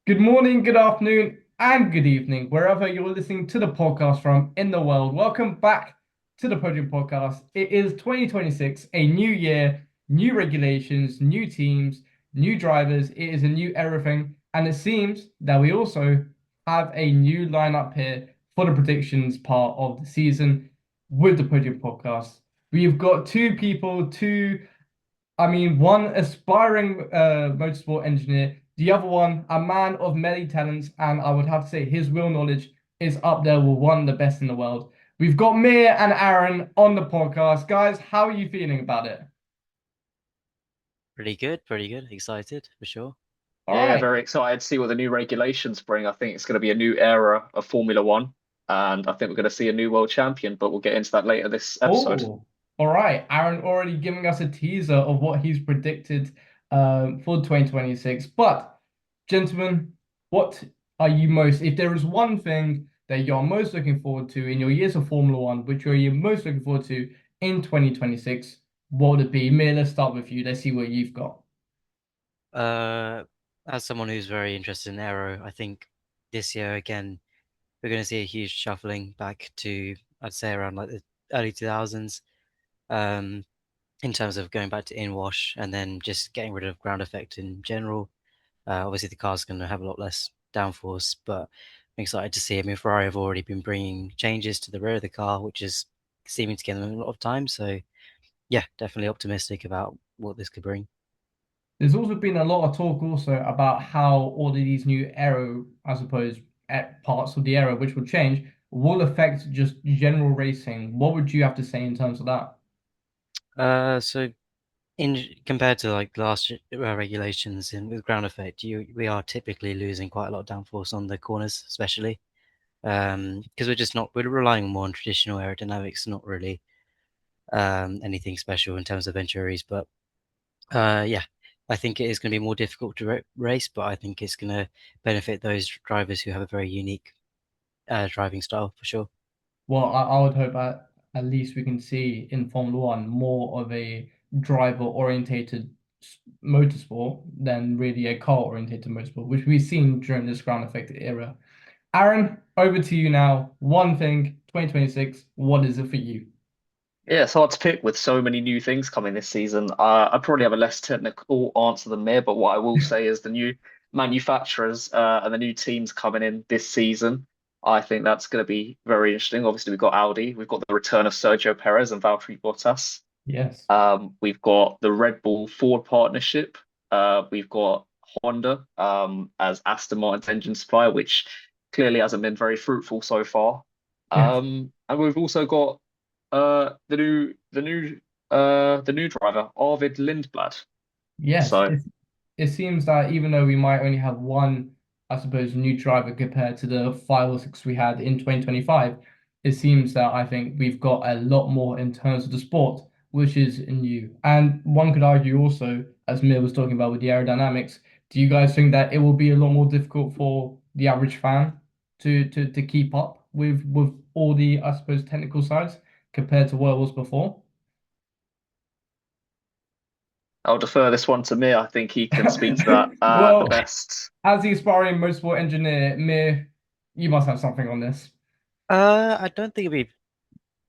Good morning, good afternoon, and good evening, wherever you're listening to the podcast from in the world. Welcome back to the Podium Podcast. It is 2026, a new year, new regulations, new teams, new drivers. It is a new everything. And it seems that we also have a new lineup here for the predictions part of the season with the Podium Podcast. We've got two people, one aspiring motorsport engineer, the other one a man of many talents, and I would have to say his wheel knowledge is up there with one of the best in the world. We've got Meer and Aaron on the podcast. Guys, how are you feeling about it? Pretty good. Excited for sure. All Yeah, right. very excited to see what the new regulations bring. I think it's going to be a new era of Formula One, and I think we're going to see a new world champion, but we'll get into that later this episode. Oh, all right. Aaron already giving us a teaser of what he's predicted for 2026. But, gentlemen, what are you most, if there is one thing that you're most looking forward to in your years of Formula One, which are you most looking forward to in 2026, what would it be? Mir, let's start with you. Let's see what you've got. Uh, as someone who's very interested in aero, I think this year again we're going to see a huge shuffling back to I'd say around like the early 2000s. Um, in terms of going back to in-wash and then just getting rid of ground effect in general. Obviously the car's going to have a lot less downforce, but I'm excited to see. I mean, Ferrari have already been bringing changes to the rear of the car, which is seeming to get them a lot of time. So yeah, definitely optimistic about what this could bring. There's also been a lot of talk also about how all of these new aero, I suppose, parts of the aero which will change will affect just general racing. What would you have to say in terms of that? So in compared to like last regulations in with ground effect, you we are typically losing quite a lot of downforce on the corners, especially because we're relying more on traditional aerodynamics, not really anything special in terms of Venturis. But yeah, I think it is going to be more difficult to race, but I think it's going to benefit those drivers who have a very unique driving style for sure. Well, I would hope at least we can see in Formula One more of a driver-orientated motorsport than really a car-orientated motorsport, which we've seen during this ground effect era. Aaron, over to you now. One thing, 2026, what is it for you? Yeah, it's hard to pick with so many new things coming this season. I probably have a less technical answer than Mir, but what I will say is the new manufacturers and the new teams coming in this season. I think that's going to be very interesting. Obviously, we've got Audi, we've got the return of Sergio Perez and Valtteri Bottas. Yes. We've got the Red Bull Ford partnership. We've got Honda as Aston Martin's engine supplier, which clearly hasn't been very fruitful so far. Yes. And we've also got the new driver, Arvid Lindblad. Yes, So it seems that even though we might only have one, I suppose, new driver compared to the five or six we had in 2025, it seems that I think we've got a lot more in terms of the sport, which is new. And one could argue also, as Mir was talking about with the aerodynamics, do you guys think that it will be a lot more difficult for the average fan to keep up with all the, I suppose, technical sides compared to what it was before? I'll defer this one to Mir. I think he can speak to that the Well, best. as the aspiring motorsport engineer, Mir, you must have something on this. I don't think it'd be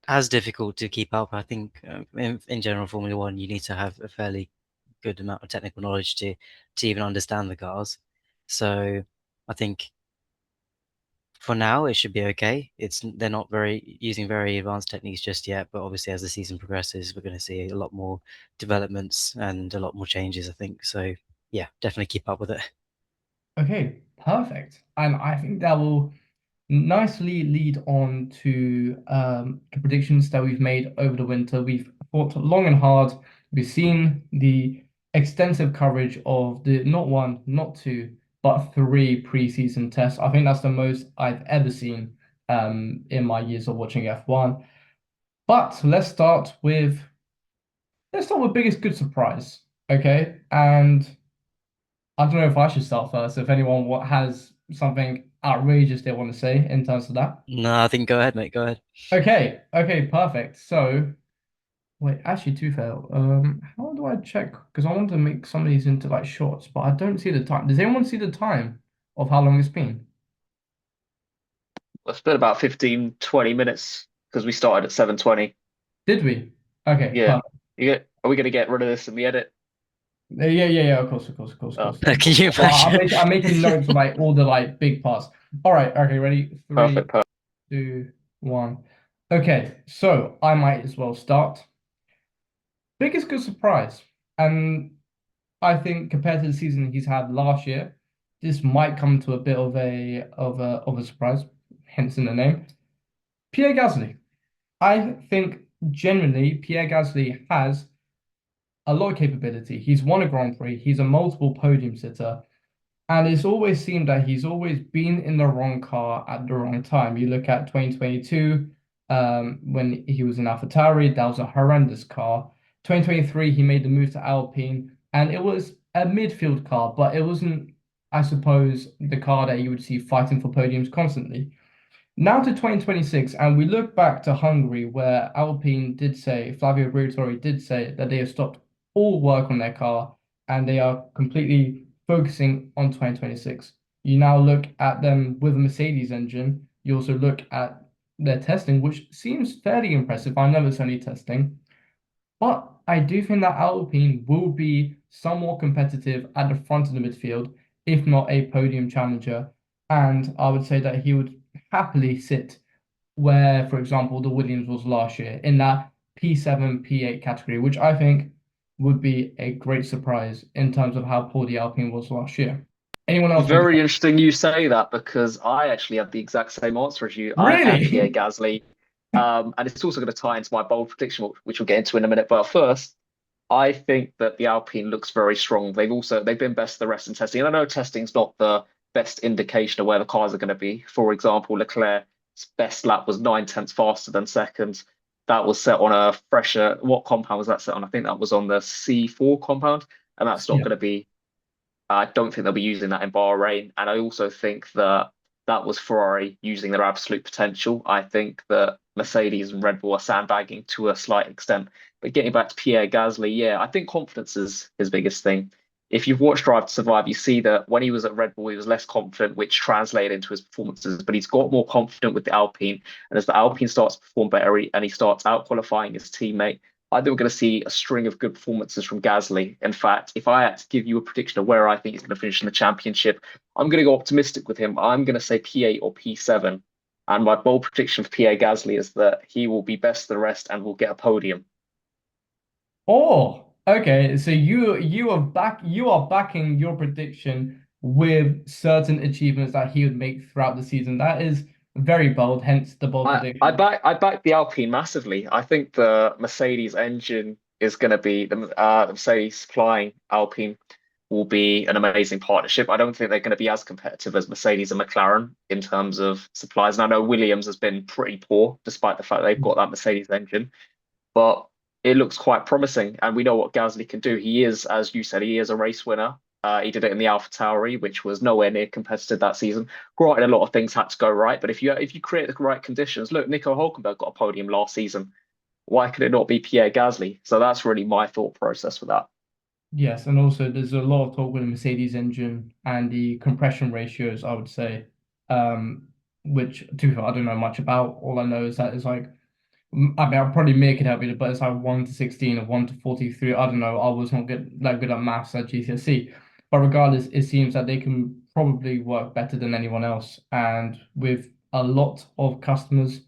as difficult to keep up. I think in general, Formula One, you need to have a fairly good amount of technical knowledge to even understand the cars. So I think for now it should be okay. They're not very using very advanced techniques just yet, but obviously as the season progresses, we're going to see a lot more developments and a lot more changes, I think. So yeah, definitely keep up with it. Okay, perfect. And I think that will nicely lead on to the predictions that we've made over the winter. We've thought long and hard. We've seen the extensive coverage of the not one, not two, but three preseason tests. I think that's the most I've ever seen in my years of watching F1. But let's start with biggest good surprise. Okay. And I don't know if I should start first. If anyone has something outrageous they want to say in terms of that. No, I think go ahead, mate. Go ahead. Okay, okay, perfect. So, wait, actually, too fair. How do I check? Because I want to make some of these into like shorts, but I don't see the time. Does anyone see the time of how long it's been? It's been about 15, 20 minutes because we started at 7:20. Did we? Okay, Yeah. perfect. Are we going to get rid of this in the edit? Yeah. Of course, of course, of course, of Oh, course. Can you Well, imagine? I'm making notes of like all the like big parts. All right, okay, ready? perfect. Three, 2, 1. Okay, so I might as well start. Biggest good surprise, and I think compared to the season he's had last year, this might come to a bit of a surprise, hence in the name. Pierre Gasly. I think generally Pierre Gasly has a lot of capability. He's won a Grand Prix. He's a multiple podium sitter. And it's always seemed that he's always been in the wrong car at the wrong time. You look at 2022, when he was in AlphaTauri, that was a horrendous car. 2023, he made the move to Alpine, and it was a midfield car, but it wasn't, I suppose, the car that you would see fighting for podiums constantly. Now to 2026, and we look back to Hungary, where Alpine did say, Flavio Briatore did say that they have stopped all work on their car and they are completely focusing on 2026. You now look at them with a Mercedes engine. You also look at their testing, which seems fairly impressive. I know it's only testing, but I do think that Alpine will be somewhat competitive at the front of the midfield, if not a podium challenger. And I would say that he would happily sit where, for example, the Williams was last year in that P7, P8 category, which I think would be a great surprise in terms of how poor the Alpine was last year. Anyone else want to? Very interesting you say that because I actually have the exact same answer as you. I had Pierre Really? Gasly, and it's also going to tie into my bold prediction, which we'll get into in a minute. But first, I think that the Alpine looks very strong. They've been best of the rest in testing. And I know testing's not the best indication of where the cars are going to be. For example, Leclerc's best lap was 9 tenths faster than second. That was set on a fresher. What compound was that set on? I think that was on the C4 compound, and that's not Yeah. going to be. I don't think they'll be using that in Bahrain. And I also think that that was Ferrari using their absolute potential. I think that Mercedes and Red Bull are sandbagging to a slight extent. But getting back to Pierre Gasly, yeah, I think confidence is his biggest thing. If you've watched Drive to Survive, you see that when he was at Red Bull, he was less confident, which translated into his performances. But he's got more confident with the Alpine. And as the Alpine starts to perform better and he starts out qualifying his teammate, I think we're going to see a string of good performances from Gasly. In fact, if I had to give you a prediction of where I think he's going to finish in the championship, I'm going to go optimistic with him. I'm going to say P8 or P7. And my bold prediction for Pierre Gasly is that he will be best of the rest and will get a podium. Oh, okay. So you are backing your prediction with certain achievements that he would make throughout the season. That is very bold, hence the bold prediction. I back the Alpine massively. I think the Mercedes engine is going to be the Mercedes supplying Alpine will be an amazing partnership. I don't think they're going to be as competitive as Mercedes and McLaren in terms of supplies. And I know Williams has been pretty poor, despite the fact they've got that Mercedes engine, but it looks quite promising. And we know what Gasly can do. He is, as you said, he is a race winner. He did it in the AlphaTauri, which was nowhere near competitive that season. Granted, a lot of things had to go right, but if you create the right conditions, look, Nico Hulkenberg got a podium last season. Why could it not be Pierre Gasly? So that's really my thought process with that. Yes, and also there's a lot of talk with the Mercedes engine and the compression ratios, I would say, um, which to be fair, I don't know much about. All I know is that it's like I mean, I'll probably make it up, but it's like 1 to 16 or 1 to 43. I don't know. I was not good at maths at GCSE. But regardless, it seems that they can probably work better than anyone else. And with a lot of customers,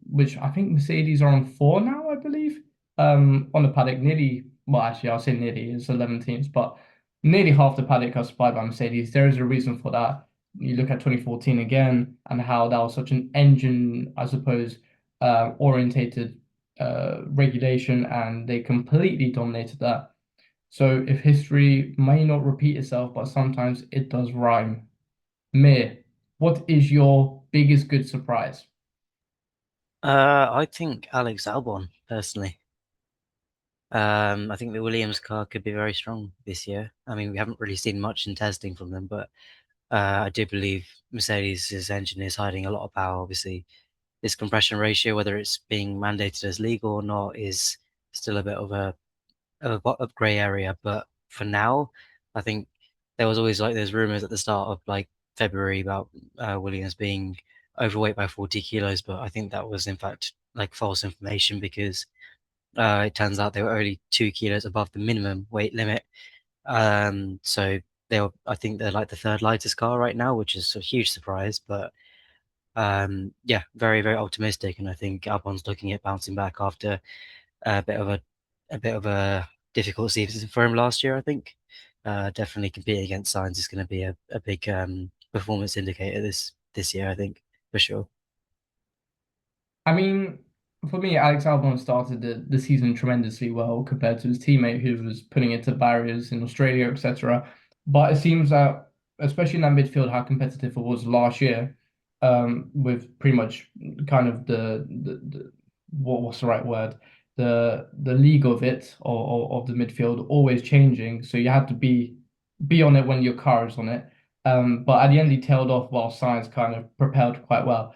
which I think Mercedes are on 4 now, I believe, on the paddock, nearly, well, actually, I'll say nearly, it's 11 teams, but nearly half the paddock are supplied by Mercedes. There is a reason for that. You look at 2014 again and how that was such an engine, I suppose orientated regulation, and they completely dominated that. So if history may not repeat itself, but sometimes it does rhyme. Meer, what is your biggest good surprise? I think Alex Albon personally. I think the Williams car could be very strong this year. I mean, we haven't really seen much in testing from them, but I do believe Mercedes' engine is hiding a lot of power. Obviously, this compression ratio, whether it's being mandated as legal or not, is still a bit of a grey area. But for now, I think there was always like there's rumors at the start of like February about Williams being overweight by 40 kilos, but I think that was in fact like false information because it turns out they were only 2 kilos above the minimum weight limit. So I think they're like the third lightest car right now, which is a huge surprise. But yeah, very very optimistic, and I think Albon's looking at bouncing back after a bit of a difficult season for him last year. I think definitely competing against Sainz is going to be a big performance indicator this year. I think for sure. I mean, for me, Alex Albon started the season tremendously well compared to his teammate who was putting it to barriers in Australia, etc. But it seems that, especially in that midfield, how competitive it was last year, with pretty much kind of the what's the right word? The league of it of the midfield always changing. So you had to be on it when your car is on it. But at the end, he tailed off while Sainz kind of propelled quite well.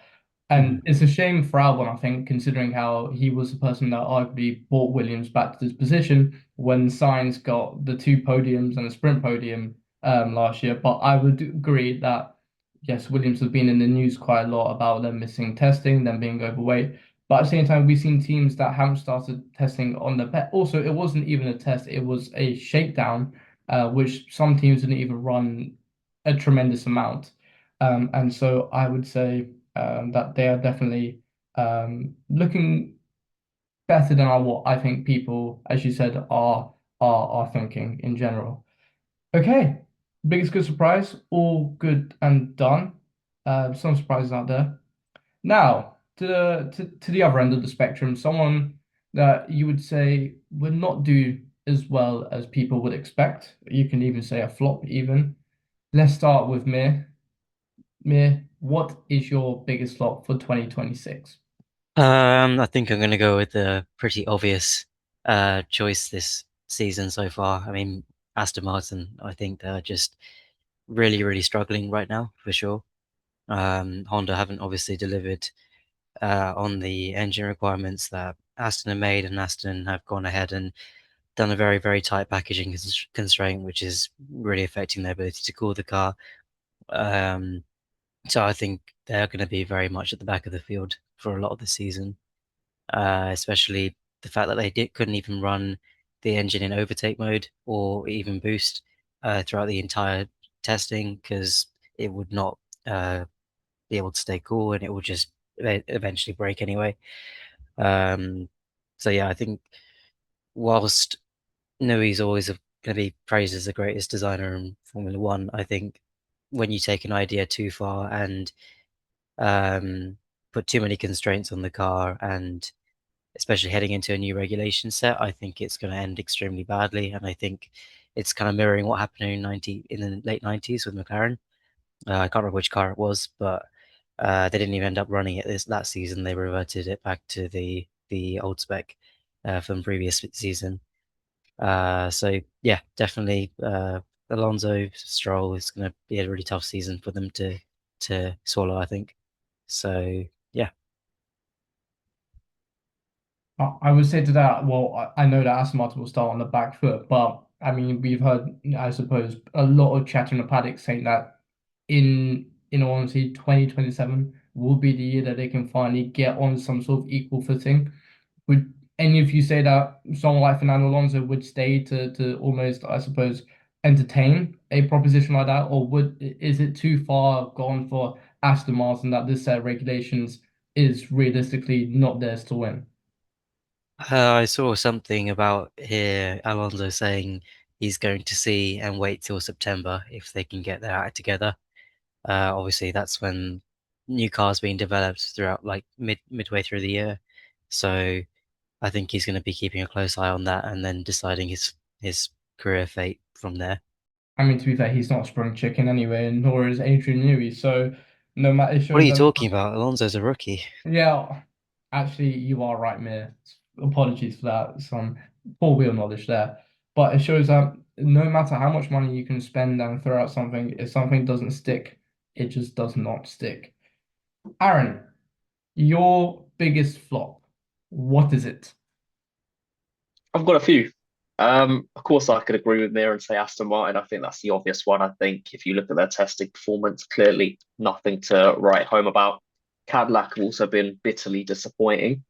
And Mhm. it's a shame for Albon, I think, considering how he was the person that arguably brought Williams back to this position when Sainz got the two podiums and a sprint podium last year. But I would agree that, yes, Williams has been in the news quite a lot about them missing testing, them being overweight. But at the same time, we've seen teams that haven't started testing on the pet. Also, it wasn't even a test, it was a shakedown, which some teams didn't even run a tremendous amount. And so I would say that they are definitely looking better than what I think people, as you said, are thinking in general. Okay, biggest good surprise, all good and done. Some surprises out there. Now to the other end of the spectrum, someone that you would say would not do as well as people would expect. You can even say a flop, even. Let's start with Mir. Mir, what is your biggest flop for 2026? I think I'm going to go with the pretty obvious choice this season so far. I mean, Aston Martin, I think they're just really, really struggling right now for sure. Honda haven't obviously delivered on the engine requirements that Aston have made, and Aston have gone ahead and done a very, very tight packaging constraint, which is really affecting their ability to cool the car. Um, so I think they're going to be very much at the back of the field for a lot of the season, especially the fact that they couldn't even run the engine in overtake mode or even boost throughout the entire testing because it would not uh, be able to stay cool and it would just eventually break anyway. Um, so yeah, I think whilst Nui's always going to be praised as the greatest designer in Formula One, I think when you take an idea too far and um, put too many constraints on the car, and especially heading into a new regulation set, I think it's going to end extremely badly. And I think it's kind of mirroring what happened in the late 90s with McLaren. I can't remember which car it was, but they didn't even end up running it that season. They reverted it back to the old spec from the previous season. So yeah, definitely Alonso Stroll is going to be a really tough season for them to swallow, I think. So yeah. I would say to that, well, I know that Aston Martin will start on the back foot, but I mean, we've heard, I suppose, a lot of chatter in the paddock saying that in all honesty, 2027 will be the year that they can finally get on some sort of equal footing. Would any of you say that someone like Fernando Alonso would stay to almost, I suppose, entertain a proposition like that, or is it too far gone for Aston Martin that this set of regulations is realistically not theirs to win? I saw something about here Alonso saying he's going to see and wait till September if they can get their act together. Obviously, that's when new cars being developed throughout like midway through the year. So I think he's going to be keeping a close eye on that and then deciding his career fate from there. I mean, to be fair, he's not a spring chicken anyway, and nor is Adrian Newey. So no matter, it What are shows you that, talking about? Alonso's a rookie. yeah, actually, you are right, Mir. Apologies for that. Some poor wheel knowledge there. But it shows that no matter how much money you can spend and throw out something, if something doesn't stick, it just does not stick. Aaron, your biggest flop, what is it? I've got a few. Of course, I could agree with Meer and say Aston Martin. I think that's the obvious one. I think if you look at their testing performance, clearly nothing to write home about. Cadillac have also been bitterly disappointing.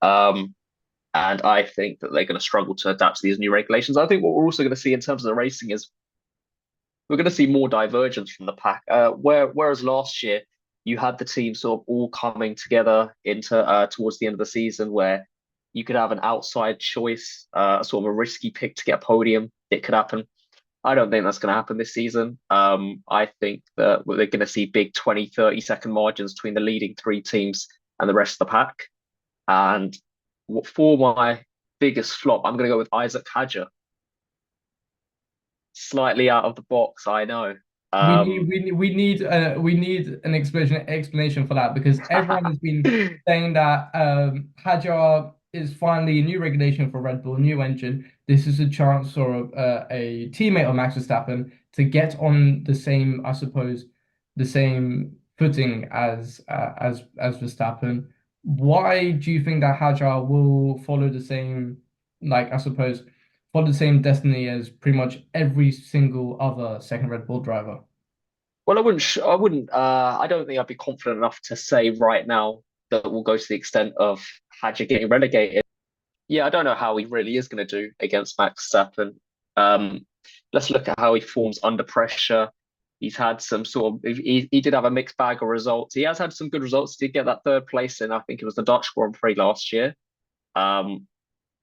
Um, and I think that they're going to struggle to adapt to these new regulations. I think what we're also going to see in terms of the racing is we're going to see more divergence from the pack. Whereas last year you had the team sort of all coming together into towards the end of the season, where you could have an outside choice, sort of a risky pick to get a podium. It could happen. I don't think that's going to happen this season. I think that we're going to see big 20, 30-second margins between the leading three teams and the rest of the pack. And for my biggest flop, I'm going to go with Isaac Hadjar. Slightly out of the box, I know. We need an explanation for that, because everyone has been saying that Hadjar is finally a new regulation for Red Bull, new engine. This is a chance for a teammate of Max Verstappen to get on the same, I suppose, the same footing as Verstappen. Why do you think that Hadjar will follow the same, like, I suppose, follow the same destiny as pretty much every single other second Red Bull driver? Well, I wouldn't. I don't think I'd be confident enough to say right now that we'll go to the extent of Hadjar getting relegated. Yeah, I don't know how he really is going to do against Max Verstappen. Um, let's look at how he forms under pressure. He's had some sort of he did have a mixed bag of results. He has had some good results. He did get that third place in, I think it was the Dutch Grand Prix last year. Um,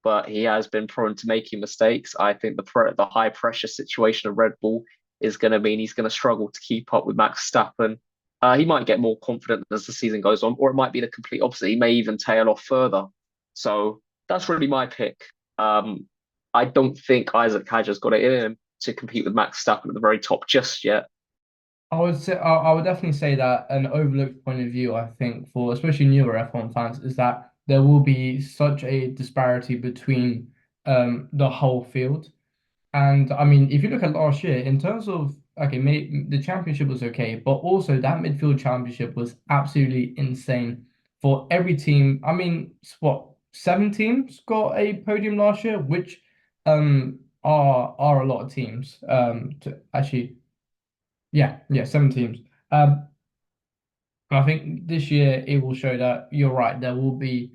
but he has been prone to making mistakes. I think the high pressure situation of Red Bull is going to mean he's going to struggle to keep up with Max Verstappen. He might get more confident as the season goes on, or it might be the complete opposite. He may even tail off further. So that's really my pick. I don't think Isaac Hadjar's got it in him to compete with Max Verstappen at the very top just yet. I would definitely say that an overlooked point of view, I think, for especially newer F1 fans, is that there will be such a disparity between the whole field. And I mean, if you look at last year, in terms of, okay, the championship was okay, but also that midfield championship was absolutely insane for every team. I mean, what, 7 teams got a podium last year, which are a lot of teams. To actually, yeah, 7 teams. I think this year it will show that you're right. There will be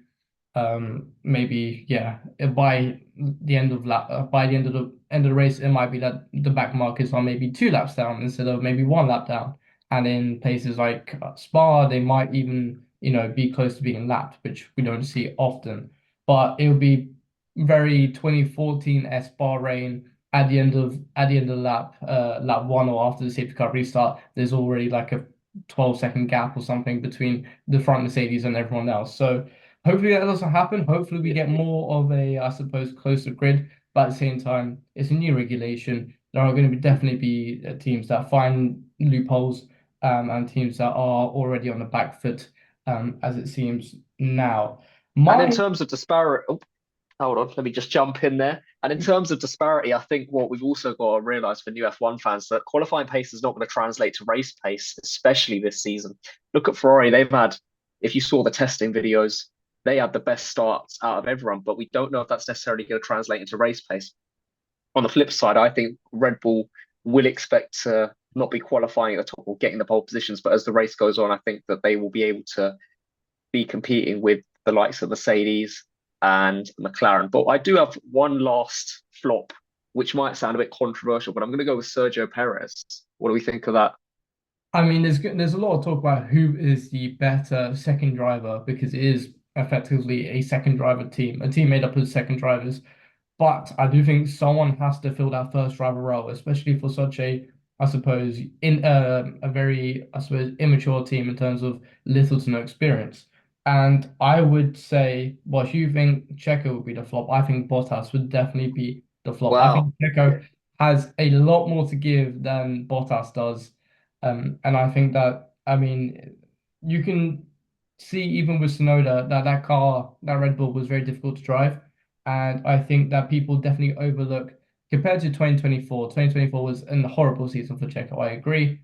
maybe, yeah, by the end of the race, it might be that the back markers are maybe 2 laps down instead of maybe 1 lap down. And in places like Spa, they might even, be close to being lapped, which we don't see often. But it will be very 2014 Spa rain at the end of lap 1, or after the safety car restart. There's already like a 12-second gap or something between the front Mercedes and everyone else. So hopefully that doesn't happen. Hopefully we get more of a, I suppose, closer grid. But at the same time, it's a new regulation. There are going to definitely be teams that find loopholes, and teams that are already on the back foot, as it seems now. And in My terms of disparity, oh, hold on, let me just jump in there. And in terms of disparity, I think what we've also got to realize for new F1 fans that qualifying pace is not going to translate to race pace, especially this season. Look at Ferrari; they've had, if you saw the testing videos, they had the best starts out of everyone, but we don't know if that's necessarily going to translate into race pace. On the flip side, I think Red Bull will expect to not be qualifying at the top or getting the pole positions, but as the race goes on, I think that they will be able to be competing with the likes of Mercedes and McLaren. But I do have one last flop, which might sound a bit controversial, but I'm going to go with Sergio Perez. What do we think of that? I mean, there's a lot of talk about who is the better second driver, because it is effectively a second driver team, a team made up of second drivers. But I do think someone has to fill that first driver role, especially for such a, I suppose, in a very, I suppose, immature team in terms of little to no experience. And I would say, well, if you think Checo would be the flop, I think Bottas would definitely be the flop. I Wow. think Checo has a lot more to give than Bottas does. And I think that, I mean, you can see even with Sonoda that that car, that Red Bull was very difficult to drive. And I think that people definitely overlook, compared to 2024. 2024 was a horrible season for Checo, I agree.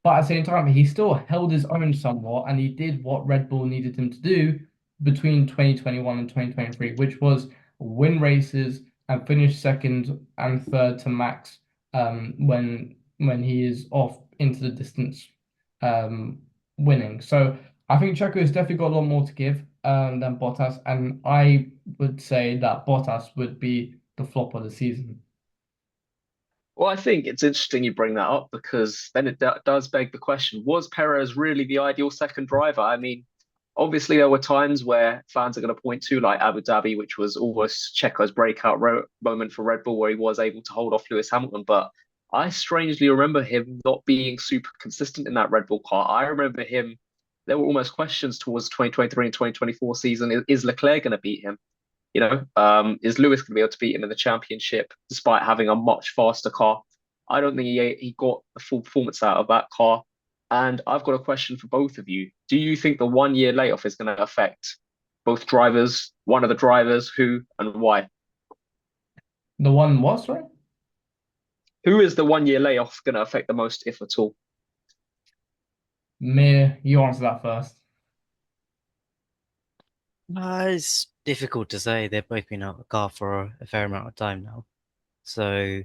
But at the same time, he still held his own somewhat, and he did what Red Bull needed him to do between 2021 and 2023, which was win races, and finish second and third to Max when he is off into the distance um, winning. So I think Checo has definitely got a lot more to give than Bottas, and I would say that Bottas would be the flop of the season. Well, I think it's interesting you bring that up because then it does beg the question, was Perez really the ideal second driver? I mean, obviously there were times where fans are going to point to like Abu Dhabi, which was almost Checo's breakout moment for Red Bull, where he was able to hold off Lewis Hamilton. But I strangely remember him not being super consistent in that Red Bull car. I remember him, there were almost questions towards 2023 and 2024 season. Is Leclerc going to beat him? Is Lewis going to be able to beat him in the championship despite having a much faster car? I don't think he got the full performance out of that car. And I've got a question for both of you. Do you think the 1 year layoff is going to affect both drivers, one of the drivers, who and why? The one was right. Who is the 1 year layoff going to affect the most, if at all? Meer, you answer that first. It's difficult to say. They've both been out of the car for a fair amount of time now. So,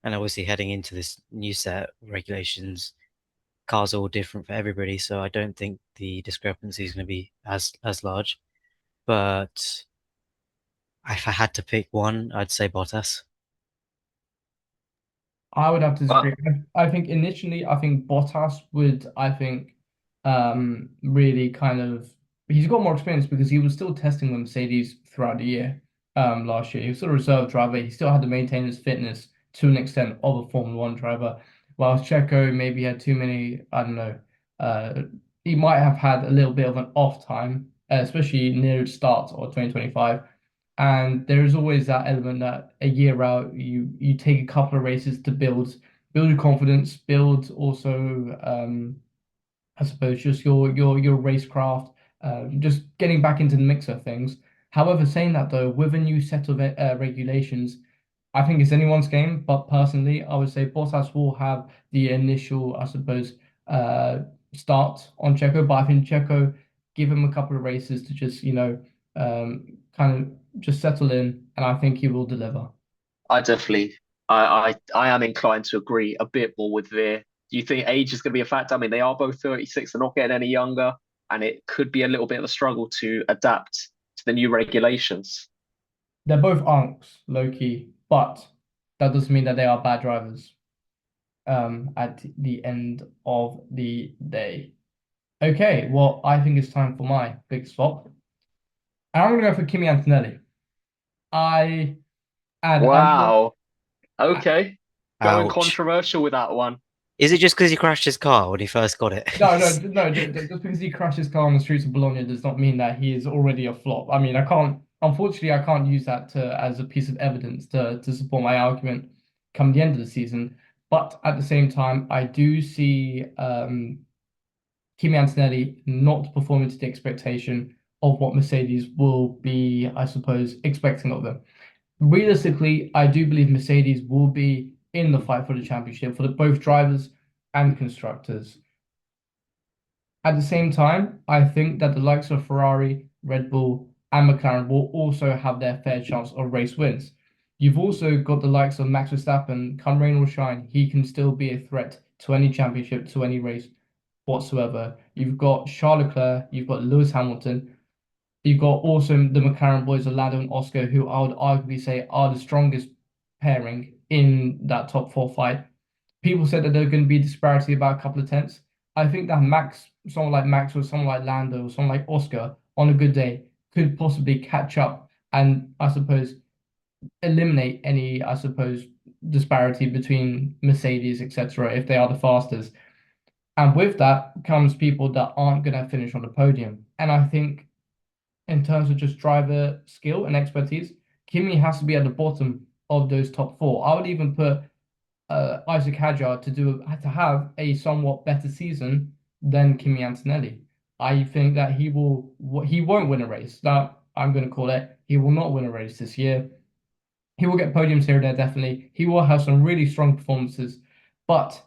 and obviously heading into this new set of regulations, cars are all different for everybody. So I don't think the discrepancy is going to be as large. But if I had to pick one, I'd say Bottas. I would have to Uh, disagree. I think initially, I think Bottas would, I think, really kind of, he's got more experience because he was still testing the Mercedes throughout the year, last year. He was still a reserve driver. He still had to maintain his fitness to an extent of a Formula One driver. Whilst Checo maybe had too many, I don't know, uh, he might have had a little bit of an off time, especially near the start of 2025. And there is always that element that a year out you take a couple of races to build your confidence, build also I suppose just your racecraft, just getting back into the mix of things. However, saying that though, with a new set of regulations, I think it's anyone's game. But personally, I would say Bottas will have the initial, I suppose, uh, start on Checo. But I think Checo give him a couple of races to just kind of just settle in, and I think he will deliver. I definitely, I am inclined to agree a bit more with Veer. Do you think age is going to be a factor? I mean, they are both 36, they're not getting any younger, and it could be a little bit of a struggle to adapt to the new regulations. They're both unks, low key, but that doesn't mean that they are bad drivers. At the end of the day. Okay, well, I think it's time for my big swap. And I'm gonna go for Kimi Antonelli. I and Wow. I, Okay. Going Ouch. controversial with that one. Is it just because he crashed his car when he first got it? no. Just because he crashed his car on the streets of Bologna does not mean that he is already a flop. I mean, I can't. Unfortunately, I can't use that to as a piece of evidence to support my argument come the end of the season. But at the same time, I do see Kimi Antonelli not performing to the expectation of what Mercedes will be, I suppose, expecting of them. Realistically, I do believe Mercedes will be in the fight for the championship for both drivers and constructors. At the same time, I think that the likes of Ferrari, Red Bull, and McLaren will also have their fair chance of race wins. You've also got the likes of Max Verstappen, come rain or shine, he can still be a threat to any championship, to any race whatsoever. You've got Charles Leclerc, you've got Lewis Hamilton, you've got also the McLaren boys, Lando and Oscar, who I would arguably say are the strongest pairing in that top four fight. People said that there's going to be disparity about a couple of tenths. I think that someone like Max or someone like Lando or someone like Oscar on a good day could possibly catch up and I suppose eliminate any, I suppose, disparity between Mercedes, etc., if they are the fastest. And with that comes people that aren't going to finish on the podium. And I think in terms of just driver skill and expertise, Kimi has to be at the bottom of those top four. I would even put Isaac Hadjar to have a somewhat better season than Kimi Antonelli. I think that he won't win a race. That I'm going to call it. He will not win a race this year. He will get podiums here and there, definitely. He will have some really strong performances, but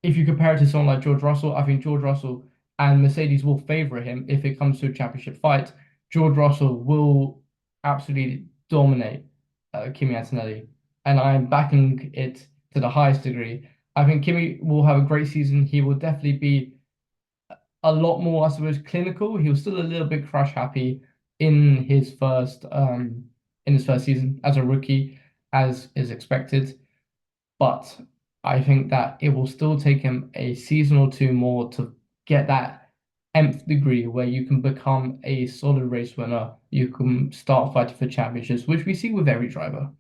if you compare it to someone like George Russell, I think George Russell and Mercedes will favor him if it comes to a championship fight. George Russell will absolutely dominate Kimi Antonelli, and I'm backing it to the highest degree. I think Kimi will have a great season. He will definitely be a lot more, I suppose, clinical. He was still a little bit crash happy in his first season as a rookie, as is expected. But I think that it will still take him a season or two more to get that nth degree where you can become a solid race winner. You can start fighting for championships, which we see with every driver.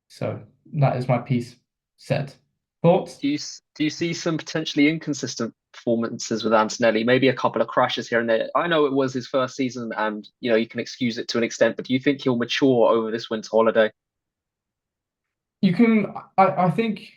So that is my piece said. Thoughts? Do you see some potentially inconsistent performances with Antonelli? Maybe a couple of crashes here and there. I know it was his first season, and you can excuse it to an extent. But do you think he'll mature over this winter holiday? You can, I think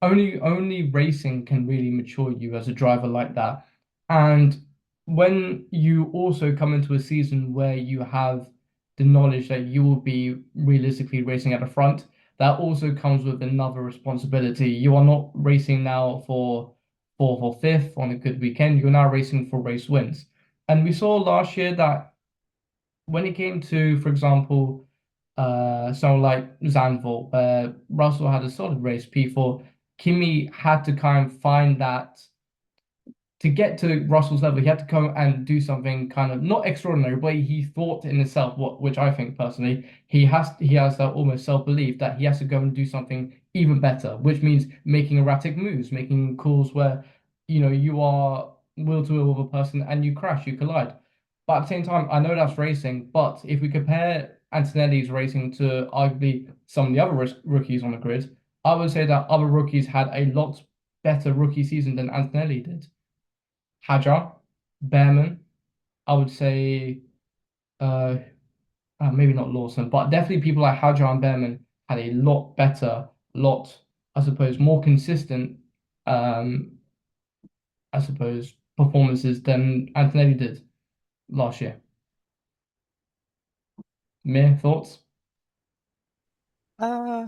only racing can really mature you as a driver like that. And when you also come into a season where you have the knowledge that you will be realistically racing at the front, that also comes with another responsibility. You are not racing now for fourth or fifth on a good weekend. You're now racing for race wins. And we saw last year that when it came to, for example, someone like Zandvoort, where Russell had a solid race, P4, Kimi had to kind of find that to get to Russell's level, he had to come and do something kind of not extraordinary, but he thought in himself, which I think personally, he has that almost self-belief that he has to go and do something even better, which means making erratic moves, making calls where you are wheel to wheel with a person and you crash, you collide. But at the same time, I know that's racing, but if we compare Antonelli's racing to arguably some of the other rookies on the grid, I would say that other rookies had a lot better rookie season than Antonelli did. Hajar, Behrman, I would say uh, maybe not Lawson, but definitely people like Hajar and Behrman had a lot better, lot, I suppose, more consistent, um, I suppose, performances than Antonelli did last year. Mere thoughts? I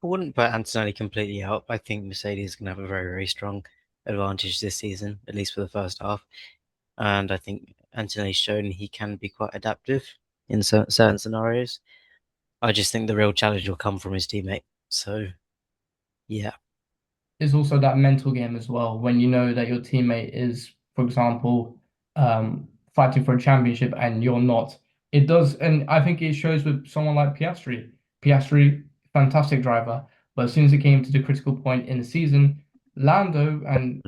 wouldn't put Antonelli completely out. I think Mercedes is going to have a very, very strong advantage this season, at least for the first half. And I think Antonelli's shown he can be quite adaptive in certain scenarios. I just think the real challenge will come from his teammate. So, yeah. Is also that mental game as well. When you know that your teammate is, for example, fighting for a championship and you're not, it does, and I think it shows with someone like Piastri. Piastri, fantastic driver, but as soon as it came to the critical point in the season, Lando, and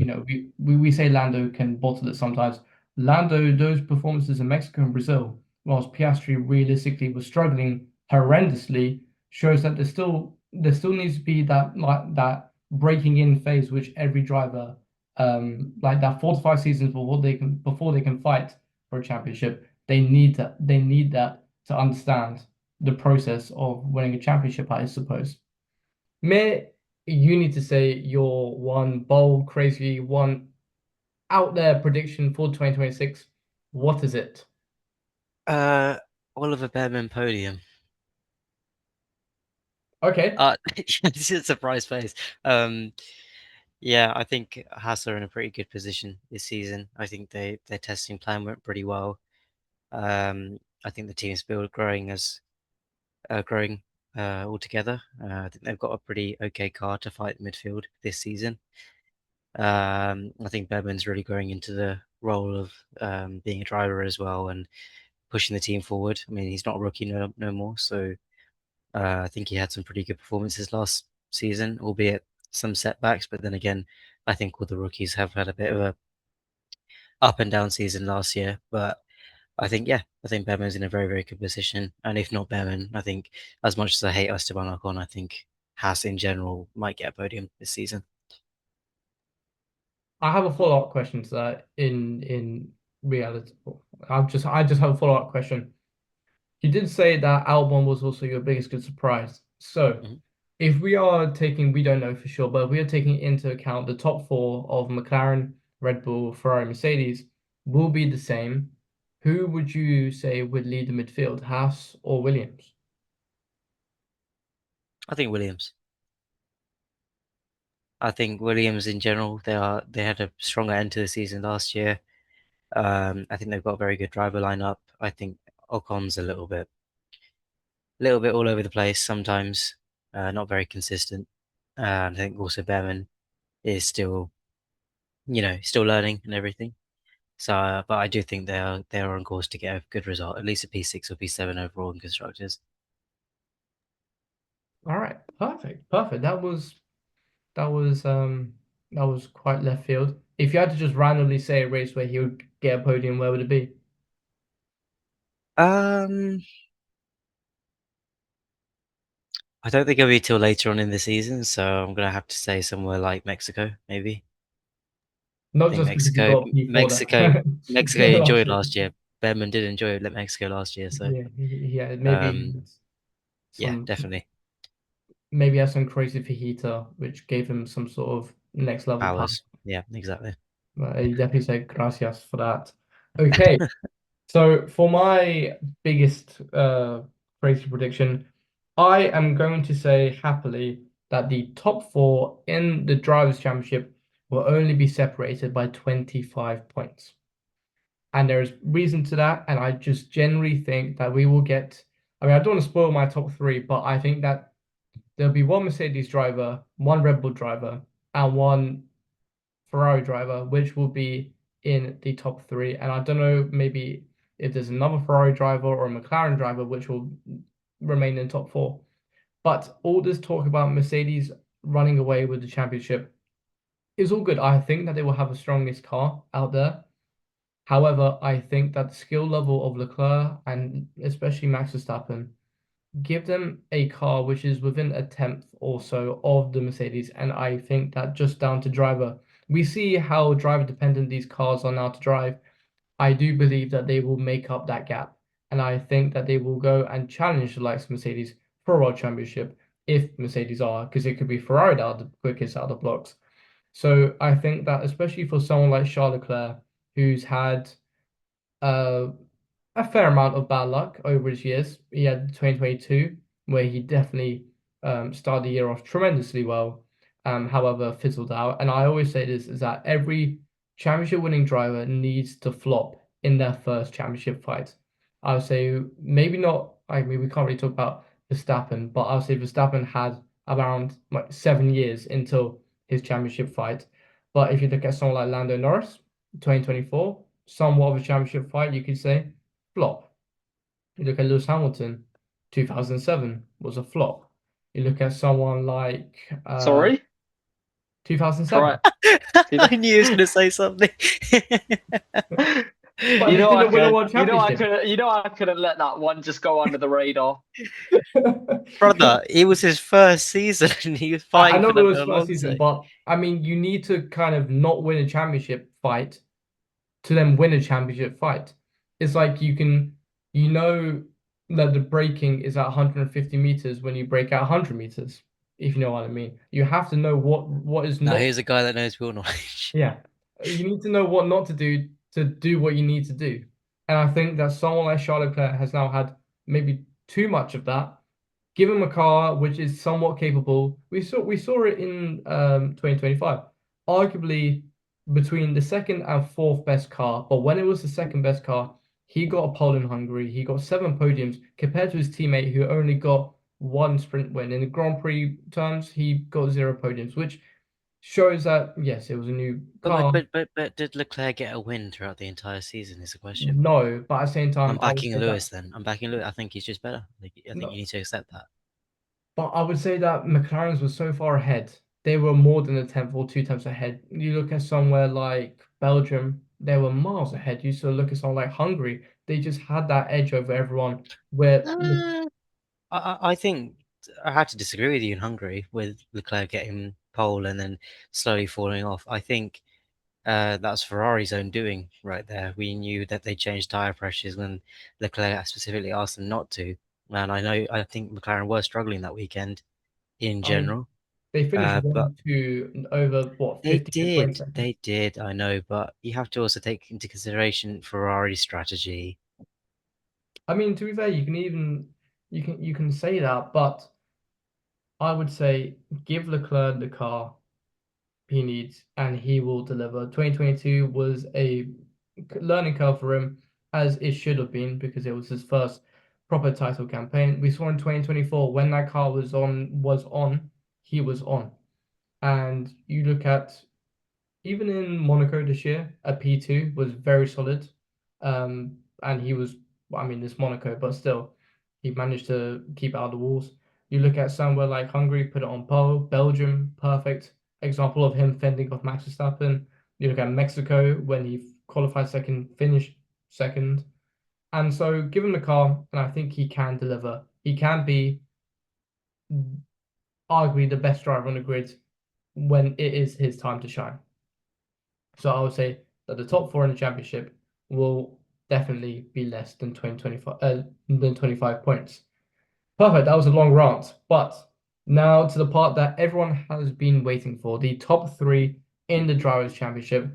we say Lando can bottle it sometimes. Lando, those performances in Mexico and Brazil, whilst Piastri realistically was struggling horrendously, shows that there still needs to be that breaking in phase which every driver like that 4 to 5 seasons before they can fight for a championship, they need that to understand the process of winning a championship, I suppose. Mir, you need to say your one bold, crazy, one out there prediction for 2026. What is it? Uh, Oliver Behrman podium. Okay, This is a surprise face. Um, yeah, I think Haas are in a pretty good position this season. I think their testing plan went pretty well. I think the team's build growing altogether. I think they've got a pretty okay car to fight the midfield this season. I think Behrman's really growing into the role of being a driver as well and pushing the team forward. I mean, he's not a rookie no more, so I think he had some pretty good performances last season, albeit some setbacks. But then again, I think all the rookies have had a bit of a up and down season last year. But I think Behrman's in a very, very good position. And if not Behrman, I think as much as I hate Esteban Ocon, I think Haas in general might get a podium this season. I have a follow-up question to that in reality. I just have a follow-up question. You did say that Albon was also your biggest good surprise. So, Mhm. if we don't know for sure, but if we are taking into account the top four of McLaren, Red Bull, Ferrari, Mercedes will be the same, who would you say would lead the midfield, Haas or Williams? I think Williams. I think Williams in general, they had a stronger end to the season last year. I think they've got a very good driver lineup. I think Ocon's a little bit little bit all over the place sometimes, not very consistent. I think also Behrman is still, still learning and everything. So, but I do think they are on course to get a good result, at least a P6 or P7 overall in constructors. All right, perfect, perfect. That was quite left field. If you had to just randomly say a race where he would get a podium, where would it be? Um, I don't think it'll be till later on in the season, so I'm gonna have to say somewhere like Mexico, maybe. I Not think just because he Mexico, got P4 Mexico, Mexico there last enjoyed year. last year. Behrman did enjoy Mexico last year, so Yeah, yeah, maybe um, yeah, some definitely maybe has some crazy fajita, which gave him some sort of next level power. powers. Yeah, exactly. You definitely say gracias for that. Okay, so for my biggest crazy prediction, I am going to say happily that the top four in the Drivers' Championship will only be separated by 25 points. And there's reason to that, and I just generally think that we will get. I mean, I don't want to spoil my top three, but I think that there'll be one Mercedes driver, one Red Bull driver, and one Ferrari driver, which will be in the top three. And I don't know, maybe if there's another Ferrari driver or a McLaren driver, which will remain in top four. But all this talk about Mercedes running away with the championship is all good. I think that they will have the strongest car out there. However, I think that the skill level of Leclerc and especially Max Verstappen give them a car which is within a tenth or so of the Mercedes, and I think that just down to driver. We see how driver dependent these cars are now to drive. I do believe that they will make up that gap, and I think that they will go and challenge the likes of Mercedes for a world championship if Mercedes are, because it could be Ferrari that are the quickest out of the blocks. So I think that especially for someone like Charles Leclerc, who's had uh, a fair amount of bad luck over his years. He had 2022, where he definitely started the year off tremendously well, however, fizzled out. And I always say this is that every championship winning driver needs to flop in their first championship fight. I would say maybe not, I mean, we can't really talk about Verstappen, but I would say Verstappen had around like 7 years until his championship fight. But if you look at someone like Lando Norris, 2024, somewhat of a championship fight, you could say, flop. You look at Lewis Hamilton, 2007 was a flop. You look at someone like Sorry? 2007, Try it. I knew he was gonna say something. but he didn't win a world I championship. could, I couldn't let that one just go under the radar. Brother, it was his first season and he was I fighting know it was Fernando first season, Alonso. but I mean, you need to kind of not win a championship fight to then win a championship fight. It's like you know that the braking is at 150 meters when you brake at 100 meters, if you know what I mean. You have to know what is Now not. here's a guy that knows wheel knowledge. Yeah, you need to know what not to do what you need to do. And I think that someone like Charles Leclerc has now had maybe too much of that. Give him a car which is somewhat capable. We saw it in 2025, arguably between the second and fourth best car. But when it was the second best car, he got a pole in Hungary. He got 7 podiums compared to his teammate who only got one sprint win. In the Grand Prix terms, he got 0 podiums, which shows that yes, it was a new But car. but did Leclerc get a win throughout the entire season is the question. No, but at the same I'm time, I would backing say that Lewis then. I'm backing Lewis. I think he's just better. I think no, you need to accept that. but I would say that McLaren's were so far ahead. They were more than a tenth or 2 tenths ahead. You look at somewhere like Belgium, they were miles ahead. You sort of look at somewhere like Hungary, they just had that edge over everyone. Where I think I had to disagree with you in Hungary with Leclerc getting pole and then slowly falling off. I think that's Ferrari's own doing right there. We knew that they changed tire pressures when Leclerc specifically asked them not to. And I think McLaren were struggling that weekend in I mean, general. they finished But 1-2 over what 15 to 20 seconds. they did, I know. But you have to also take into consideration Ferrari's strategy. I mean, to be fair, you can say that, but I would say give Leclerc the car he needs and he will deliver. 2022 was a learning curve for him, as it should have been because it was his first proper title campaign. We saw in 2024 when that car he was on. And you look at even in Monaco this year, a P2 was very solid. And he was, well, I mean, it's Monaco, but still, he managed to keep it out of the walls. You look at somewhere like Hungary, put it on pole. Belgium, perfect example of him fending off Max Verstappen. You look at Mexico when he qualified second, finished second. And so give him the car, and I think he can deliver. He can be arguably the best driver on the grid when it is his time to shine. So I would say that the top four in the championship will definitely be less than 25 points. Perfect. That was a long rant, but now to the part that everyone has been waiting for, the top three in the Drivers' Championship.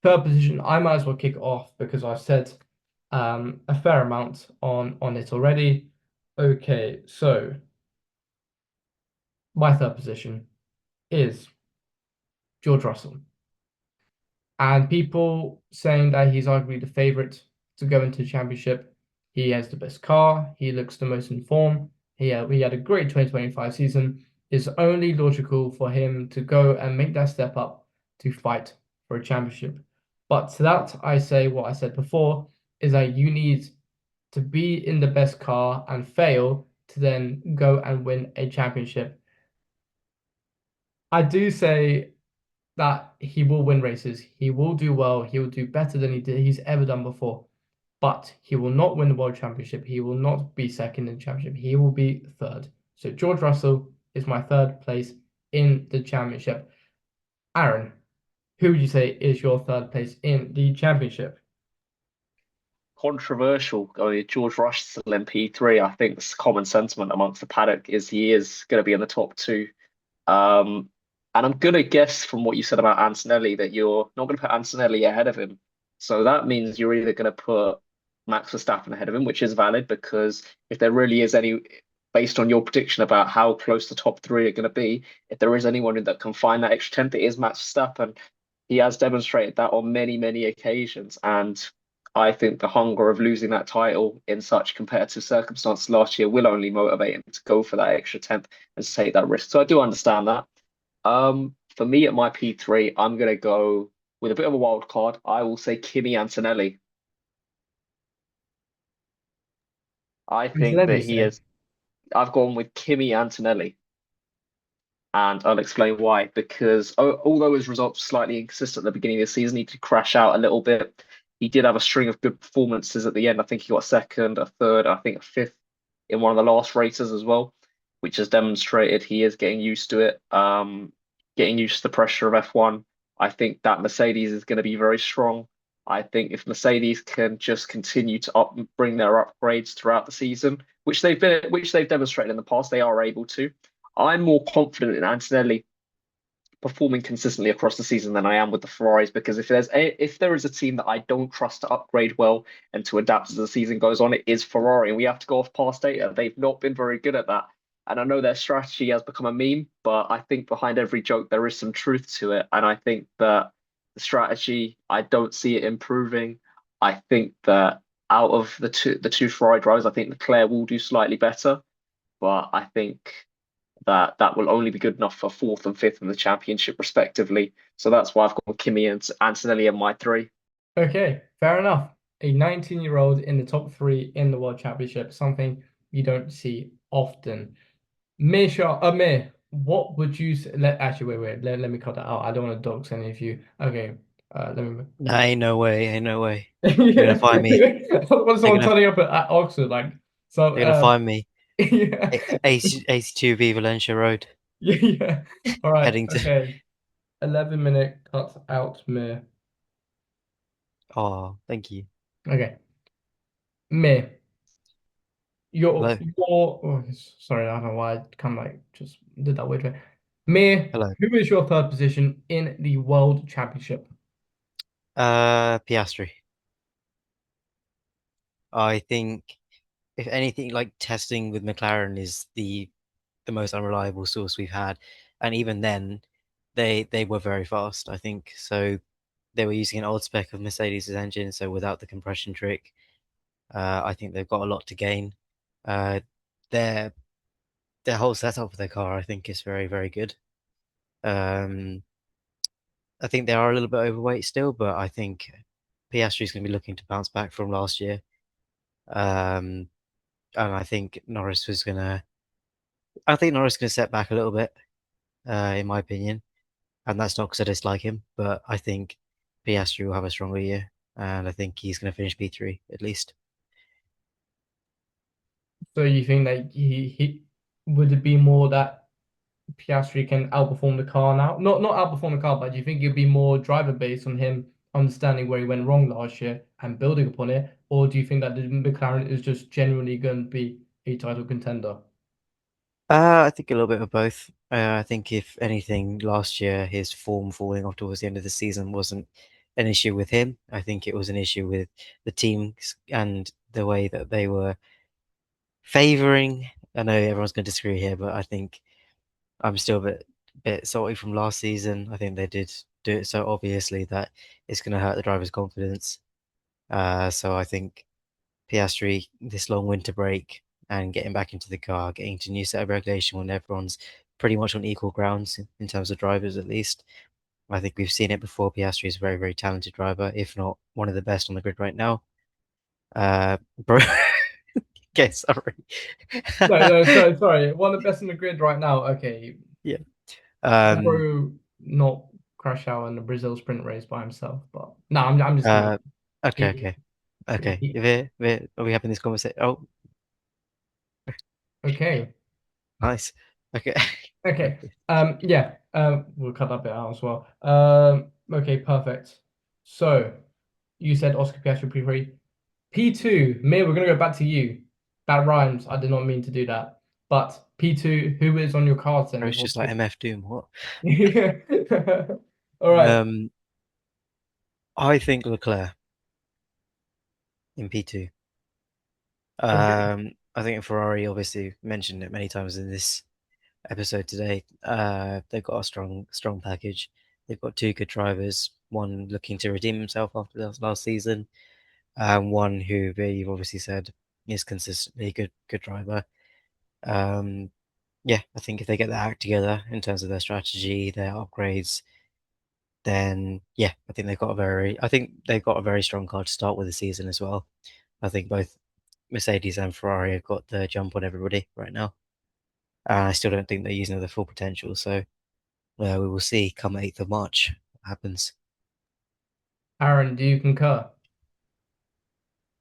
Third position, I might as well kick it off because I've said a fair amount on it already. Okay, so my third position is George Russell. And people saying that he's arguably the favorite to go into the championship. He has the best car. He looks the most in form. We had a great 2025 season. It's only logical for him to go and make that step up to fight for a championship. But to that, I say what I said before is that you need to be in the best car and fail to then go and win a championship. I do say that he will win races. He will do well. He will do better than he's ever done before. But he will not win the world championship. He will not be second in the championship. He will be third. So George Russell is my third place in the championship. Aaron, who would you say is your third place in the championship? Controversial going with George Russell in P3. I think it's common sentiment amongst the paddock is he is going to be in the top two. Um, and I'm gonna guess from what you said about Antonelli that you're not gonna put Antonelli ahead of him. So that means you're either gonna put Max Verstappen ahead of him, which is valid because if there really is any, based on your prediction about how close the top three are gonna be, if there is anyone that can find that extra tenth, it is Max Verstappen. He has demonstrated that on many, many occasions, and I think the hunger of losing that title in such competitive circumstances last year will only motivate him to go for that extra tenth and to take that risk. So I do understand that. For me at my P3, I'm gonna go with a bit of a wild card. I will say Kimi Antonelli. I think Antonelli, that you he say? is. I've gone with Kimi Antonelli, and I'll explain why. Because although his results were slightly inconsistent at the beginning of the season, he did crash out a little bit. He did have a string of good performances at the end. I think he got a second, a third, I think a fifth in one of the last races as well, which has demonstrated he is getting used to it, getting used to the pressure of F1. I think that Mercedes is going to be very strong. I think if Mercedes can just continue to bring their upgrades throughout the season, which they've demonstrated in the past, they are able to. I'm more confident in Antonelli performing consistently across the season than I am with the Ferraris because if there is a team that I don't trust to upgrade well and to adapt as the season goes on, it is Ferrari, and we have to go off past data. They've not been very good at that, and I know their strategy has become a meme, but I think behind every joke there is some truth to it, and I think that the strategy I don't see it improving. I think that out of the two Ferrari drivers, I think Leclerc will do slightly better, but I think that will only be good enough for fourth and fifth in the championship, respectively. So that's why I've got Kimi and Antonelli in my three. Okay, fair enough. A 19-year-old in the top three in the world championship, something you don't see often. Mir, what would you say? Actually, wait. Let me cut that out. I don't want to dox any of you. Okay, let me. No, ain't no way, ain't no way. Yeah. Gonna find me. Want They're someone gonna turning up at Oxford, like so. they're gonna find me. Yeah, 82 V Valencia Road, yeah. All right. heading to. Okay. 11-minute cut out, Mir. Oh, thank you. Okay, Mir. Hello, Sorry, I don't know why I kind of like just did that weird way. Mir, hello. who is your third position in the world championship? Piastri. I think if anything, like testing with McLaren is the most unreliable source we've had, and even then, they were very fast. I think so. They were using an old spec of Mercedes' engine, so without the compression trick. I think they've got a lot to gain. Uh, their their whole setup of their car, I think, is very, very good. Um, I think they are a little bit overweight still, but I think Piastri is going to be looking to bounce back from last year. And I think Norris was gonna. I think Norris is going to step back a little bit, in my opinion, and that's not because I dislike him, but I think Piastri will have a stronger year, and I think he's going to finish P3 at least. So you think that he would it be more that Piastri can outperform the car now? Not outperform the car, but do you think it'd be more driver based on him understanding where he went wrong last year and building upon it, or do you think that the McLaren is just genuinely going to be a title contender? I think a little bit of both. I think if anything, last year his form falling off towards the end of the season wasn't an issue with him. I think it was an issue with the teams and the way that they were favouring. I know everyone's going to disagree here, but I think I'm still a bit salty from last season. I think they did do it so obviously that it's going to hurt the driver's confidence. So I think Piastri, this long winter break and getting back into the car, getting to a new set of regulation when everyone's pretty much on equal grounds in terms of drivers at least. I think we've seen it before. Piastri is a very, very talented driver, if not one of the best on the grid right now. Bro, okay, sorry. No, sorry. One of the best in the grid right now. Okay, Yeah. bro, not crash out in the Brazil sprint race by himself, but no, I'm just kidding. Uh, okay, He, okay, okay. he, Are we having this conversation? Oh, okay. nice. Okay. Okay. Yeah. We'll cut that bit out as well. Okay, perfect. So you said Oscar Piastri P3. P2, Mir, we're gonna go back to you. That rhymes. I did not mean to do that. But P2, who is on your cards then It's before just like MF Doom. What? All right. Um, I think Leclerc in P2. Okay. I think Ferrari obviously mentioned it many times in this episode today. They've got a strong package. They've got two good drivers, one looking to redeem himself after last season, and one who you've obviously said is consistently a good driver. Um, yeah, I think if they get their act together in terms of their strategy, their upgrades, then yeah, I think they've got a very strong car to start with the season as well. I think both Mercedes and Ferrari have got the jump on everybody right now. And I still don't think they're using their full potential. So we will see come 8th of March what happens. Aaron, do you concur?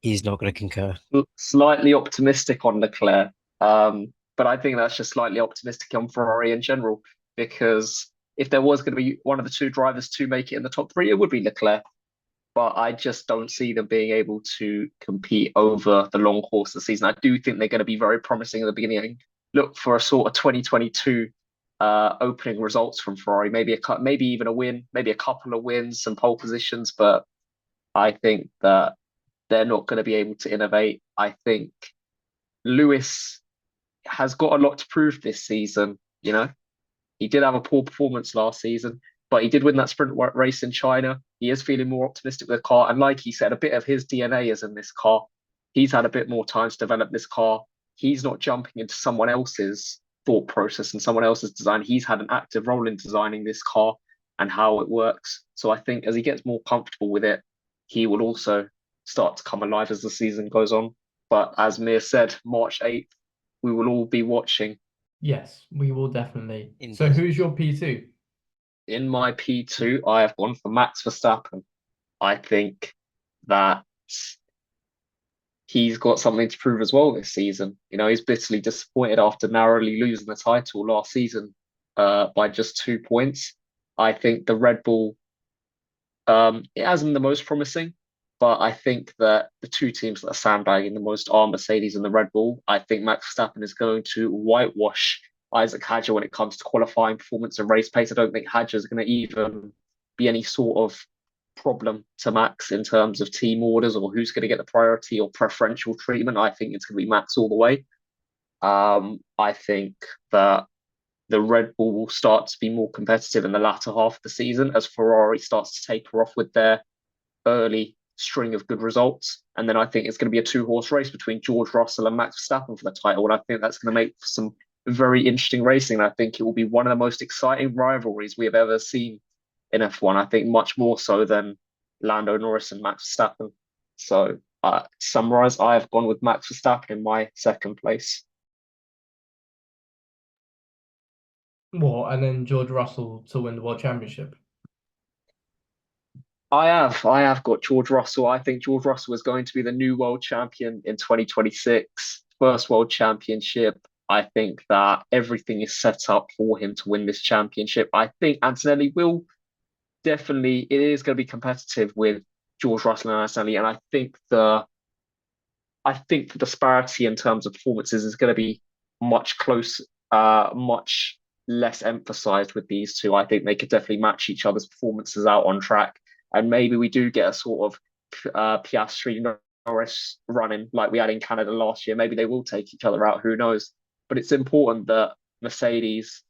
He's not going to concur. Slightly optimistic on Leclerc, but I think that's just slightly optimistic on Ferrari in general because if there was going to be one of the two drivers to make it in the top three, it would be Leclerc. But I just don't see them being able to compete over the long course of the season. I do think they're going to be very promising at the beginning. Look for a sort of 2022 opening results from Ferrari, maybe even a win, maybe a couple of wins, some pole positions. But I think that they're not going to be able to innovate. I think Lewis has got a lot to prove this season. You know, he did have a poor performance last season, but he did win that sprint race in China. He is feeling more optimistic with the car. And like he said, a bit of his DNA is in this car. He's had a bit more time to develop this car. He's not jumping into someone else's thought process and someone else's design. He's had an active role in designing this car and how it works. So I think as he gets more comfortable with it, he will also start to come alive as the season goes on. But as Mir said, March 8th, we will all be watching. Yes, we will definitely. So Indeed. who's your P2? In my P2, I have gone for Max Verstappen. I think that he's got something to prove as well this season. You know, he's bitterly disappointed after narrowly losing the title last season by just 2 points. I think the Red Bull it hasn't the most promising, but I think that the two teams that are sandbagging the most are Mercedes and the Red Bull. I think Max Verstappen is going to whitewash Isaac Hadjar when it comes to qualifying performance and race pace. I don't think Hadjar is going to even be any sort of problem to Max in terms of team orders or who's going to get the priority or preferential treatment. I think it's going to be Max all the way. I think that the Red Bull will start to be more competitive in the latter half of the season as Ferrari starts to taper off with their early string of good results. And then I think it's going to be a two-horse race between George Russell and Max Verstappen for the title. And I think that's going to make for some very interesting racing. And I think it will be one of the most exciting rivalries we have ever seen in F1. I think much more so than Lando Norris and Max Verstappen. So, to summarize, I have gone with Max Verstappen in my second place. What? And then George Russell to win the World Championship. I have got George Russell. I think George Russell is going to be the new world champion in 2026, first world championship. I think that everything is set up for him to win this championship. I think Antonelli will definitely, it is going to be competitive with George Russell and Antonelli, and I think the disparity in terms of performances is going to be much less emphasized with these two. I think they could definitely match each other's performances out on track, and maybe we do get a sort of Piastri Norris running like we had in Canada last year. Maybe they will take each other out. Who knows? But it's important that Mercedes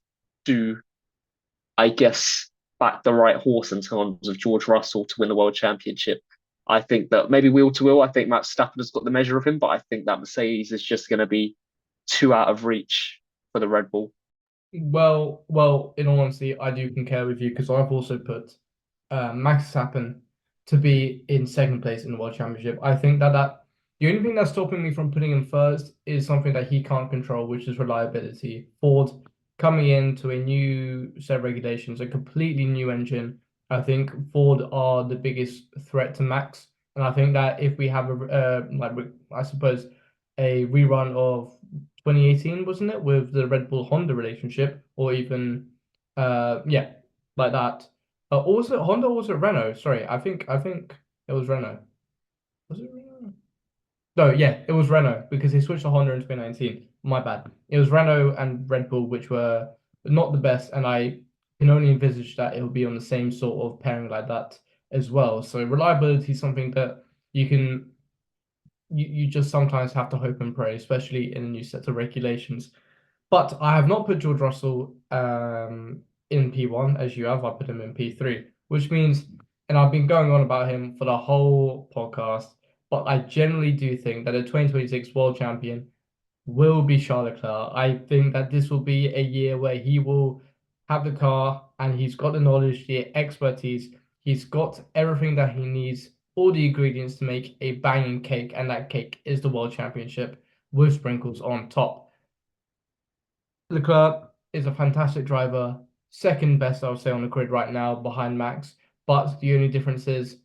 do, I guess, back the right horse in terms of George Russell to win the world championship. I think that maybe wheel to wheel, I think Max Verstappen has got the measure of him, but I think that Mercedes is just going to be too out of reach for the Red Bull. Well, in all honesty, I do concur with you because I've also put Max Verstappen to be in second place in the World Championship. I think that the only thing that's stopping me from putting him first is something that he can't control, which is reliability. Ford coming into a new set of regulations, a completely new engine. I think Ford are the biggest threat to Max, and I think that if we have I suppose a rerun of 2018, wasn't it, with the Red Bull Honda relationship, or even like that. Also Honda, was it Renault? Sorry, I think it was Renault. Was it Renault? No, yeah, it was Renault because they switched to Honda in 2019. My bad. It was Renault and Red Bull, which were not the best, and I can only envisage that it will be on the same sort of pairing like that as well. So reliability is something that you just sometimes have to hope and pray, especially in a new set of regulations. But I have not put George Russell in P1 as you have. I put him in P3, which means, and I've been going on about him for the whole podcast, but I generally do think that the 2026 world champion will be Charles Leclerc. I think that this will be a year where he will have the car and he's got the knowledge, the expertise, he's got everything that he needs, all the ingredients to make a banging cake, and that cake is the world championship with sprinkles on top. Leclerc is a fantastic driver, second best, I would say, on the grid right now behind Max. But the only difference is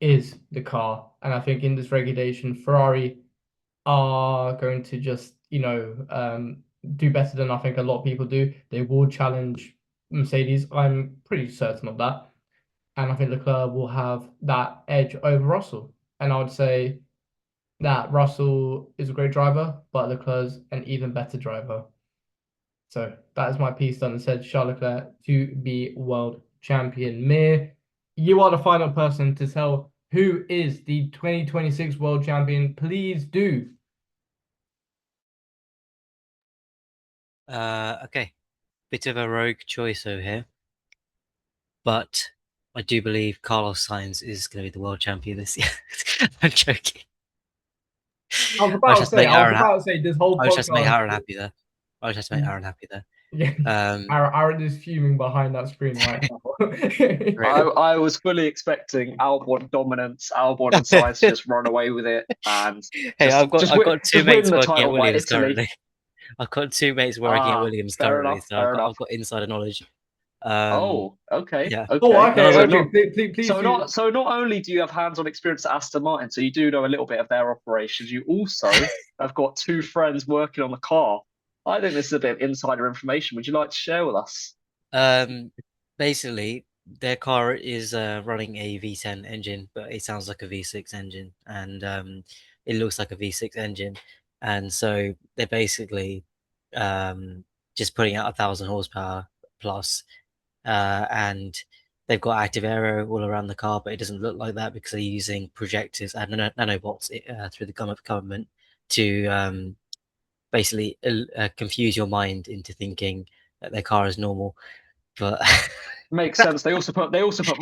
the car. And I think in this regulation, Ferrari are going to just, do better than I think a lot of people do. They will challenge Mercedes. I'm pretty certain of that. And I think Leclerc will have that edge over Russell. And I would say that Russell is a great driver, but Leclerc's an even better driver. So that is my piece done and said Charles Leclerc to be world champion. Meer, you are the final person to tell who is the 2026 world champion. Please do. Okay, bit of a rogue choice over here, but I do believe Carlos Sainz is going to be the world champion this year. I'm joking. I was about to say this whole podcast. I was just make Aaron happy there. I was just make Aaron happy there. Yeah. Aaron is fuming behind that screen right now. I was fully expecting Albon dominance, Albon and Sainz just run away with it, and hey, I've got two mates working at Williams currently. I've got two mates working at Williams currently, so I've got insider knowledge. Okay. Yeah. Okay. Oh, okay. So, okay. Please so not only do you have hands-on experience at Aston Martin, so you do know a little bit of their operations, you also have got two friends working on the car. I think this is a bit of insider information. Would you like to share with us? Basically, their car is running a V10 engine, but it sounds like a V6 engine, and it looks like a V6 engine, and so they're basically just putting out 1,000 horsepower plus, and they've got active aero all around the car, but it doesn't look like that because they're using projectors and nanobots through the government to basically confuse your mind into thinking that their car is normal. but Makes sense. They also put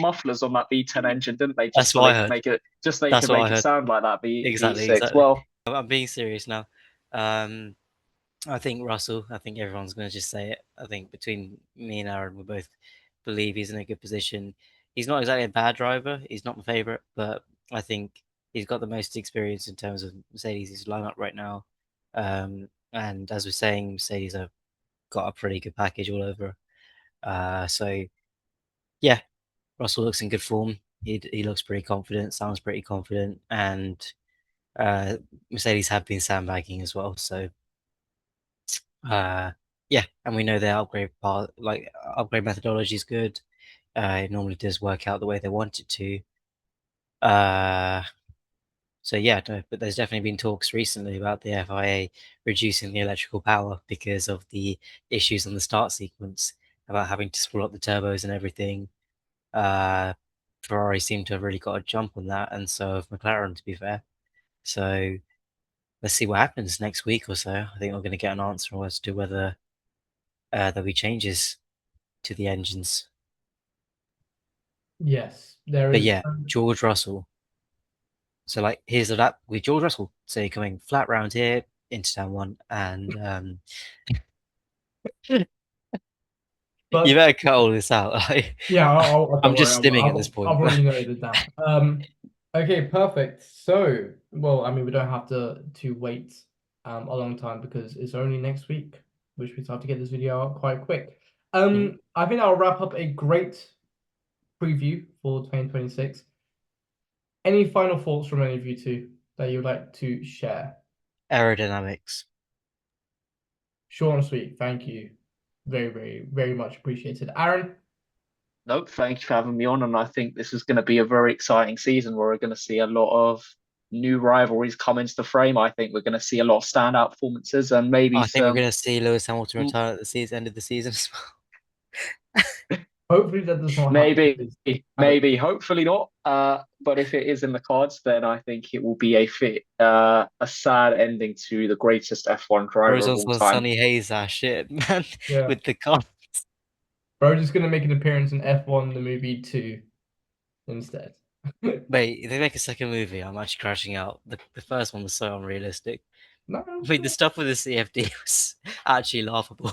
mufflers on that V10 engine, didn't they? that's Just so what they I could heard. make it That's what I heard. sound like that Exactly, V6. exactly. Well, I'm being serious now. I think Russell, I think everyone's going to just say it. I think between me and Aaron, we both believe he's in a good position. He's not exactly a bad driver. He's not my favorite, but I think he's got the most experience in terms of Mercedes' lineup right now. And as we're saying, Mercedes have got a pretty good package all over. So yeah, Russell looks in good form. He looks pretty confident, sounds pretty confident, and Mercedes have been sandbagging as well. So yeah, and we know their upgrade methodology is good. It normally does work out the way they want it to. So yeah, no, but there's definitely been talks recently about the FIA reducing the electrical power because of the issues on the start sequence, about having to spool up the turbos and everything. Ferrari seem to have really got a jump on that, and so have McLaren, to be fair. So let's see what happens next week or so. I think we're going to get an answer as to whether there'll be changes to the engines. Yes, there But is. yeah, George Russell. So like here's a lap with George Russell. So you're coming flat round here into turn one, and But you better cut all this out. yeah, I'm don't worry. just stimming at this I've point. already noted it down. Okay, perfect. So, well, I mean, we don't have to wait a long time because it's only next week, which means I have to get this video out quite quick. I think I'll wrap up a great preview for 2026. Any final thoughts from any of you two that you'd like to share? Aerodynamics. Short and sweet. Thank you. Very, very, very much appreciated. Aaron? no, thank you for having me on. And I think this is going to be a very exciting season where we're going to see a lot of new rivalries come into the frame. I think we're going to see a lot of standout performances and maybe I think we're some. going to see Lewis Hamilton retire at the end of the season as well. Hopefully that does not happen. Maybe, hopefully not. But if it is in the cards, then I think it will be a sad ending to the greatest F1 driver Rose of on all some time. Sunny Hayes shit, man, Yeah. with the car. Bro, just gonna make an appearance in F1 the movie 2 instead. Wait, if they make a second movie, I'm actually crashing out. The first one was so unrealistic. No, I mean, the stuff with the CFD was actually laughable.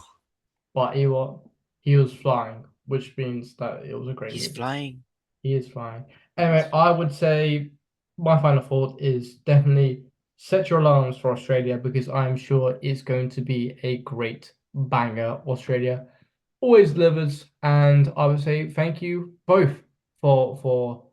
but he was flying, which means that it was a great He's movie. flying. He is flying. Anyway, I would say my final thought is definitely set your alarms for Australia because I'm sure it's going to be a great banger. Australia always delivers, and I would say thank you both for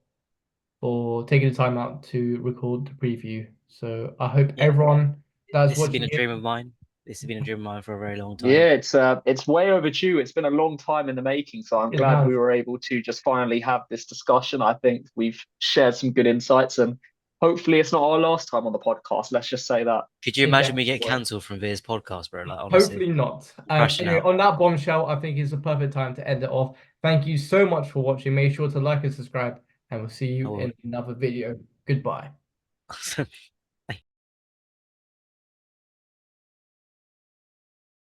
taking the time out to record the preview. So I hope Yeah. everyone that's This has been watching a dream of mine. This has been a dream of mine for a very long time. Yeah, it's way overdue. It's been a long time in the making, so I'm glad we were able to just finally have this discussion. I think we've shared some good insights, and hopefully, it's not our last time on the podcast. Let's just say that. Could you imagine me get cancelled from Veer's podcast, bro? Like, honestly, hopefully not. Anyway, on that bombshell, I think is the perfect time to end it off. Thank you so much for watching. Make sure to like and subscribe, and we'll see you in another video. Goodbye.